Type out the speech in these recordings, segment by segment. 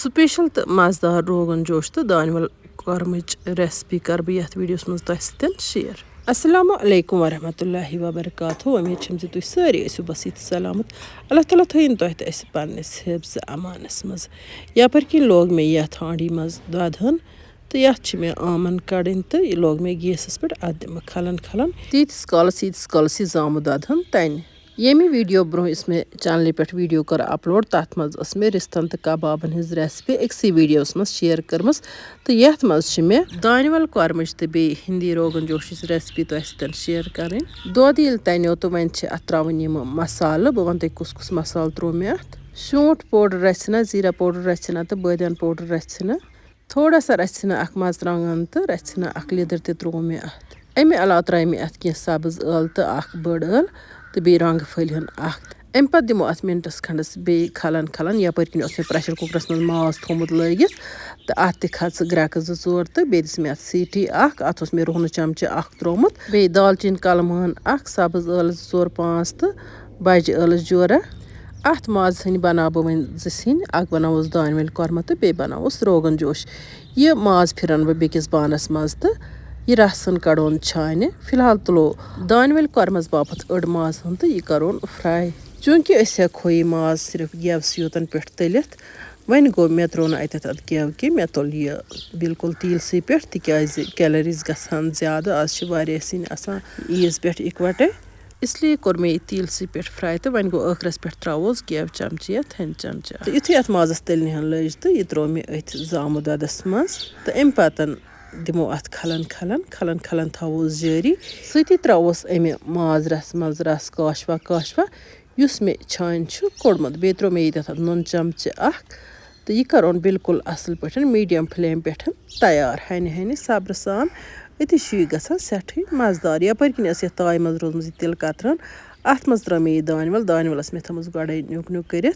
Special तो मज़ेदार रोगन जोश तो दानिवल कोरमच रेसिपी कर बह यथ वीडियोस मज तुह सतन शेयर। अस्सलामु अलैकुम वरहमतुल्लाहि वबरकातुहू। उम्मीद छम तुह सारी आसो बस सलामत। अल्लाह ताला थयन तुह तो पन्नस हिफ्ज़ अमानस मज। यपर कि लोग मे यथ हांडी मज ददहन तो यथ मे आमन कड़न तो यह लोग मे गैसस पे अत दिम खलन खलन तीस कालस यह जामु ददहन तन। येमी वीडियो ब्रो इसमें चैनल पे वीडियो कर अपलोड तथ मज मे रिस्तन तो कबाबन हिज रेसिपी एक्सी वीडियोस मज शेयर करमस तो यथ मज मे दानिवल कोरमच तो बे हिंदी रोगन जोश रेसिपी तुह सतन शेयर करें। दोद ये तनो तो वन अत त्रावन यम मसाल बह वन तुह कुस कुस मसाल त्रो मे अत। शूट पाउडर रचना, जीरा पाउडर रचना तो बादियान पाउडर रचना, थोड़ा सा रचना अख मर्चुवांगन तो रचना अख लिदर ते त्रो मे अत। अमे अलाव त्रा मे अत कह सब्ज ٲl तो अख बड़ ٲl तो बे रंग फलिहन अख। अम पे दिमो अत मिनटस खंडस बे खलन खलन यपर किन मे प्रेशर कुकरस मज माज थोमुत लगित तो अत त खच ग्रक जो जोर तो बे दिस मे अत सीटी अख। अत मे रोहन चमचे अख त्रोमुत बे दालचीन कलमहन अख, सब्ज ٲl जोर 5 तो बज ٲl जोरा। अत माज हन बनाबो वन जिन अख बनावोस दानिवल कोरमा तो बे बनावोस रोगन जोश। यह माज फिरन बह बेकिस बानस मज तो यह रसन कड़ोन छाने। फिलहाल तुलो दानिवल कोरमस बापत अड़ माज हन तो यह करोन फ्राई। चूंकि हेको यह माज सिर्फ गेवस योतन पे तलित वन गो मे त्रो अत गेव कि मे तुल यह बिल्कुल तीलसी पे तिकाज कैलरीज गसान ज्यादा आज सिन आसान ईज पे इकवटे इसलिए कोर मे तीलसी पे फ्राई तो वन गो ٲखरस पे त्रोस गेव चमचे या थन चमचे तो युथी अत माजस तलन लज तो यह त्रो मे अथ जामु ददस मज तो अम पतन दिमो अत खलन खलन खलन खलन थवोस जारी सती त्रोस अमे माज रस मज रस काशवा काशवा युस मे छान कोड़मुत बे त्रो मे ये नुन चमचे अख तो यह करोन बिल्कुल असल पे मीडियम फ्लेम पे तैयार हने हने सब्र सान अति यह गसान सठी मजेदार। यपर किन ये ताय मज रोजम तिल कतरन अत मज त्रा मे दानिवल दानिवलस मे थमस गड़े न्युक न्युक कर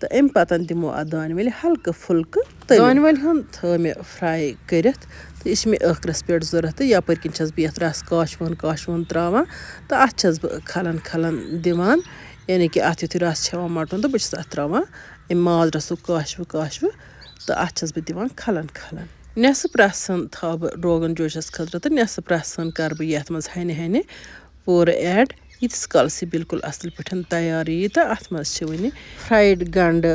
तो अम पतन दिमो अत दानिवल हल्क फुल्क दानिवल हन थ मे फ्राई कर तो यह मे ٲखरस पे जरूरत तो यपर किन बह रस काशवन काशवन त्रावान तो अत बह खलन खलन दिवान यानी कि अत युथी रस छवान मटन तो बस अत त्रावान अम माज रसुक काशव काशव तो अत बह दिवान खलन खलन। नेसफ रसन थव बह रोगन जोशस खतर तो नेसफ रसन कर बह यथ मज हने हने पूर ऐड यीस कालस यह बिल्कुल असल पे तैयार यी तो अत मज वन फ्राइड गंड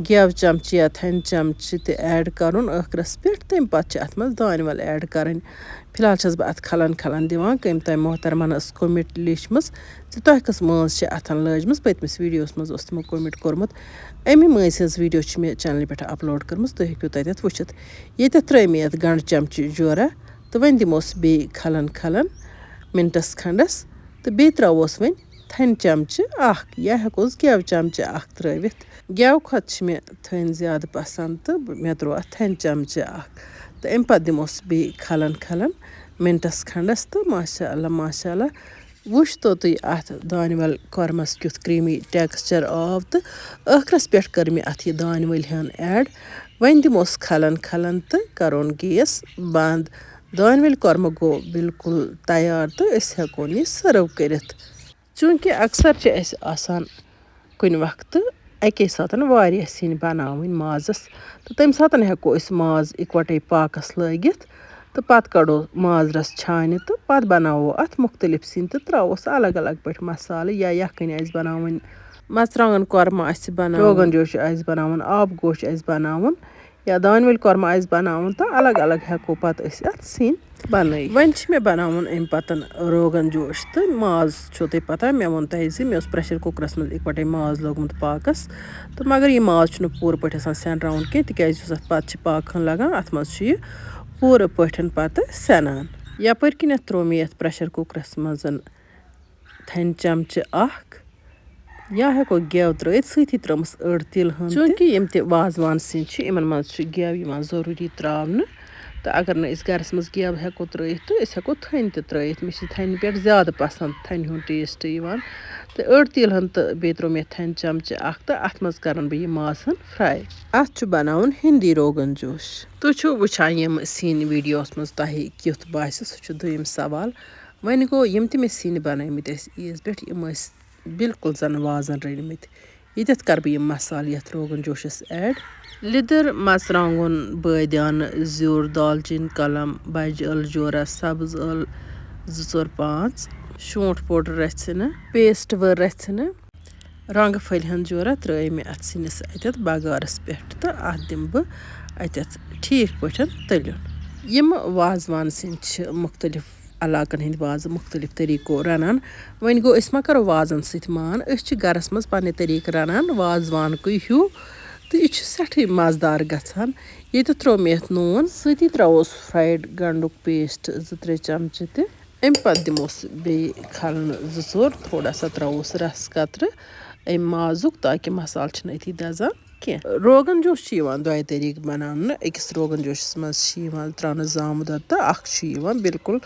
गेव चमचे या थन चमचे तो ऐड करुन ٲखरस पे तम पे अत मज दानिवल ऐड करें। फिलहाल बह अत खलन खलन दिवान कम तम मोहतरमन कोमिट लिचमस तुह कस मज अथन लजमस पतमिस वीडियोस मज तमो कोमिट कोर्मुत अमे मज हज वीडियो मे चैनल पे अपलोड करमस तुह हेकु तत वुचित ये त्रे मे अत गंड चमचे जोरा तो वन दिमोस बे खलन खलन मिनटस खंडस तो बे त्रोस वन थन चमचे अख या हेकोस गेव चमचे अख त्रित गेव खत मे थन ज्यादा पसंद तो मे त्रो अत थन चमचे अख तो अम पे दिमोस बे खलन खलन मिनटस खंडस तो माशाअल्लाह वुच तो तुम अत दानिवल कोरमस क्युथ क्रीमी टेक्सचर आव तो ٲखरस पे कर मे अत यह दानिवल हन ऐड वन दिमोस खलन खलन तो करोन गैस बंद। दानिवल कोरमा गो बिल्कुल तैयार तो हेकोन यह सर्व कर। चूंकि अक्सर आसान कुन वक्त अके साथ वारिया सिन बनावन माजस तो तम सात हेको माज इकवटे पाकस लगित तो पत कड़ो माज रस छाने तो पत बनावो अत मुख्तलिफ सिन तो त्रोस अलग अलग पे मसाल या यखन आस बनावन मर्चुवांगन कोरमा आस बनावन रोगन जोश आस बनावन आब गोश आस बनावन या दानिवल कोरमा आस बनावन तो अलग अलग हेको पत अत सिन बन वन मे बनावन अम पतन रोगन जोश तो माज छो तुम पता मे वो तुह मे प्रेशर कुकरस मज इकवटे माज लोगमुत पाकस तो मगर यह माज पूर पे सेनराउन कह तिकाज पत पाकन लगान अत मज यह पूर पे पत सनान। यपर किन त्रो मे प्रेशर कुकरस मज थन चमचे अख या हेको गेव त्रित सती त्रमस अड़ तिल हन चूंकि यम ते वाजवान सिन इन मज गेव जरूरी त्रावन तो अगर न गरस मज गेव हेको त्रित तो हेको थन त्रित मे थन पे ज्यादा पसंद थन हुन टेस्ट यवान तो अड़ तिल हन तो बे त्रो मे थन चमचे अख तो अत मज करन बह यह माज हन फ्राई। अत बनावन हिंदी रोगन जोश तुम वुचान यम सिन वीडियोस मज तुह क्युथ बास सह दुयम सवाल वन गो यम ते मे सिन बनमत ईज पे बिल्कुल जन वाजन रनमत ییٚتٮ۪تھ کَرٕ بہٕ یِم مصالہٕ یَتھ روغن جوشَس ایڈ لیٚدٕر مرژٕوانٛگُن بٲدیانہٕ زیُر دالچیٖن کلم بجہِ ٲلہٕ جورہ سبٕز ٲلہٕ 2 4 5 شونٛٹھ پوڈر رژھِنہٕ پیسٹ وٲر رژھِنہٕ رنٛگہٕ پھٔلۍ ہٕنٛز جورہ ترٛٲے مےٚ اَتھ سِنِس اَتٮ۪تھ بَغارَس پٮ۪ٹھ تہٕ اَتھ دِمہٕ بہٕ اَتٮ۪تھ ٹھیٖک پٲٹھۍ تٔلیُن یِم وازوان سِنۍ چھِ مُختٔلِف علاقن ہٕنٛدۍ وازٕ مُختٔلِف طٔریٖقو رَنان وۄنۍ گوٚو أسۍ ما کَرو وازَن سۭتۍ مان أسۍ چھِ گَرَس منٛز پنٛنہِ طٔریٖقہٕ رَنان وازوانکُے ہیوٗ تہٕ یہِ چھُ سٮ۪ٹھٕے مَزٕدار گژھان ییٚتٮ۪تھ ترٛوو مےٚ یَتھ نوٗن سۭتی ترٛاووس فرٛایڈ گنٛڈُک پیسٹ 2 3 چمچہٕ تہِ اَمہِ پَتہٕ دِموس بیٚیہِ کھَلنہٕ 2 4 تھوڑا سا ترٛاووس رَس قطرٕ اَمہِ مازُک تاکہِ مصالہٕ چھِنہٕ أتھی دَزان کینٛہہ روغن جوش چھُ یِوان دۄیہِ طٔریٖقہٕ بَناونہٕ أکِس روغن جوشَس منٛز چھِ یِوان ترٛاونہٕ زامہٕ دۄد تہٕ اَکھ چھُ یِوان بِلکُل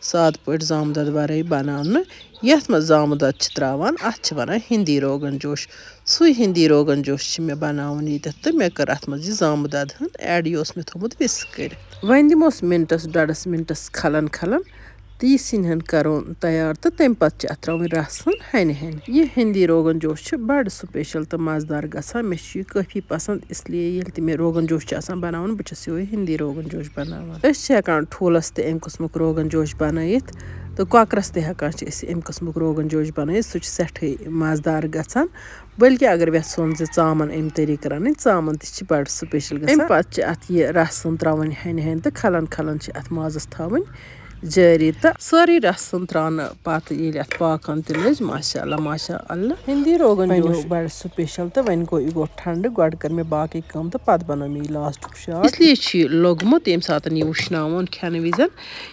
سادٕ پٲٹھۍ زامہٕ دۄد وَرٲے بَناونہٕ یَتھ منٛز زامہٕ دۄد چھِ ترٛاوان اَتھ چھِ وَنان ہِنٛدی روغن جوش سُے ہِنٛدی روغن جوش چھِ مےٚ بَناوُن ییٚتٮ۪تھ تہٕ مےٚ کٔر اَتھ منٛز یہِ زامہٕ دۄد ہٕن ایڈ یہِ اوس مےٚ تھوٚمُت وِسک کٔرِتھ وۄنۍ دِموس مِنٹَس 1.5 مِنٹَس کھَلَن تہٕ یہِ سِنہِ ہٕن کَرو تیار تہٕ تَمہِ پَتہٕ چھِ اَتھ ترٛاوٕنۍ رَس ہٕن ہَنہِ ہَنہِ یہِ ہِنٛدی روغن جوش چھِ بَڑٕ سُپیشَل تہٕ مَزٕدار گژھان مےٚ چھُ یہِ کٲفی پَسنٛد اِسلیے ییٚلہِ تہِ مےٚ روغن جوش چھُ آسان بَناوُن بہٕ چھَس یِہوٚے ہِنٛدی روغن جوش بَناوان أسۍ چھِ ہٮ۪کان ٹھوٗلَس تہِ اَمہِ قٕسمُک روغن جوش بَنٲیِتھ تہٕ کۄکرَس تہِ ہٮ۪کان چھِ أسۍ اَمہِ قٕسمُک روغن جوش بَنٲیِتھ سُہ چھُ سٮ۪ٹھٕے مَزٕدار گژھان بٔلکہِ اگر یژھون زِ ژامَن اَمہِ طٔریٖقہٕ رَنٕنۍ ژامَن تہِ چھِ بَڑٕ سُپیشَل گژھان اَمہِ پَتہٕ چھِ اَتھ یہِ رَسَن ترٛاوٕنۍ ہَنہِ ہَنہِ تہٕ کھَلَن چھِ اَتھ مازَس تھاوٕنۍ جٲری تہٕ سٲرٕے رَسَن ترٛاونہٕ پَتہٕ ییٚلہِ اَتھ پاکَن تہِ لٔج ماشاء اللہ ہِنٛدی روغن جوش بَڑٕ سُپیشَل تہٕ وۄنۍ گوٚو یہِ گوٚو ٹھنٛڈٕ گۄڈٕ کٔر مےٚ باقٕے کٲم تہٕ پَتہٕ بَنوو مےٚ یہِ لاسٹُک شاٹ اِسلیے چھُ یہِ لوٚگمُت ییٚمہِ ساتہٕ یہِ وٕشناوون کھٮ۪نہٕ وِزِ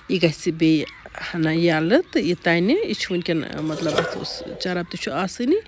یہِ گژھِ بیٚیہِ ہنا یَلہٕ تہٕ یہِ تَنہِ یہِ چھُ وٕنکٮ۪ن مطلب اَتھ اوس چرب تہِ چھُ آسٲنی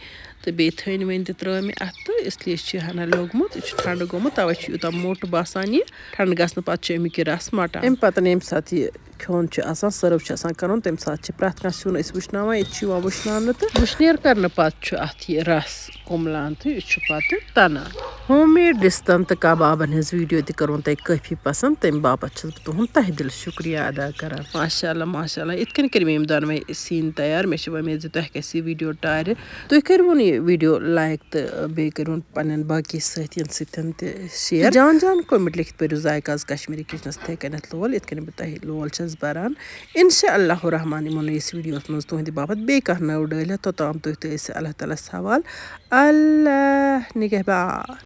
تہٕ بیٚیہِ تھٔنۍ ؤنۍ تہِ ترٛٲو مےٚ اَتھ تہٕ اِسلیے چھُ یہِ ہنا لوٚگمُت یہِ چھُ ٹھنٛڈٕ گوٚمُت تَوَے چھُ یوٗتاہ موٚٹ باسان یہِ ٹھنٛڈٕ گژھنہٕ پَتہٕ چھُ اَمیُک یہِ رَس مَٹان اَمہِ پَتہٕ ییٚمہِ ساتہٕ یہِ کھیوٚن چھُ آسان سٔرٕو چھُ آسان کَرُن تَمہِ ساتہٕ چھِ پرٛٮ۪تھ کانٛہہ سیُن أسۍ وٕشناوان ییٚتہِ چھُ یِوان وٕشناونہٕ تہٕ وٕشنیر کَرنہٕ پَتہٕ چھُ اَتھ یہِ رَس کُملان تہٕ یہِ چھُ پَتہٕ تَنان ہوم میڈ رِستَن تہٕ کَبابَن ہِنٛز ویٖڈیو تہِ کٔروٕ تۄہہِ کٲفی پَسنٛد تَمہِ باپَتھ چھَس بہٕ تُہُنٛد تہہِ دِلہِ شُکریہ ادا کَران ماشاء اللہ یِتھ کٔنۍ کٔرۍ مےٚ یِم دۄنوَے سِنۍ تیار مےٚ چھِ وۄمید زِ تۄہہِ گژھِ یہِ ویٖڈیو ٹارِ تُہۍ کٔرۍوُن یہِ ویٖڈیو لایک تہٕ بیٚیہِ کٔرۍوُن پنٛنٮ۪ن باقٕے سٲتھیَن سۭتۍ تہِ شِیَر جان کوٚمٮ۪نٛٹ لیکھِتھ پٔرِو ذایقاز کشمیٖری کِچنَس یِتھَے کٔنٮ۪تھ لول یِتھ کٔنۍ بہٕ تۄہہِ لول چھَس بَران اِنشاء اللہُ رحمٰن یِمو نٔیِس ویٖڈیوَس منٛز تُہٕنٛدِ باپَتھ بیٚیہِ کانٛہہ نٔو ڈٲلۍ توٚتام تُہۍ تہِ ٲسِو اللہ تعالیٰ ہَس حوال اللہ نِگہبان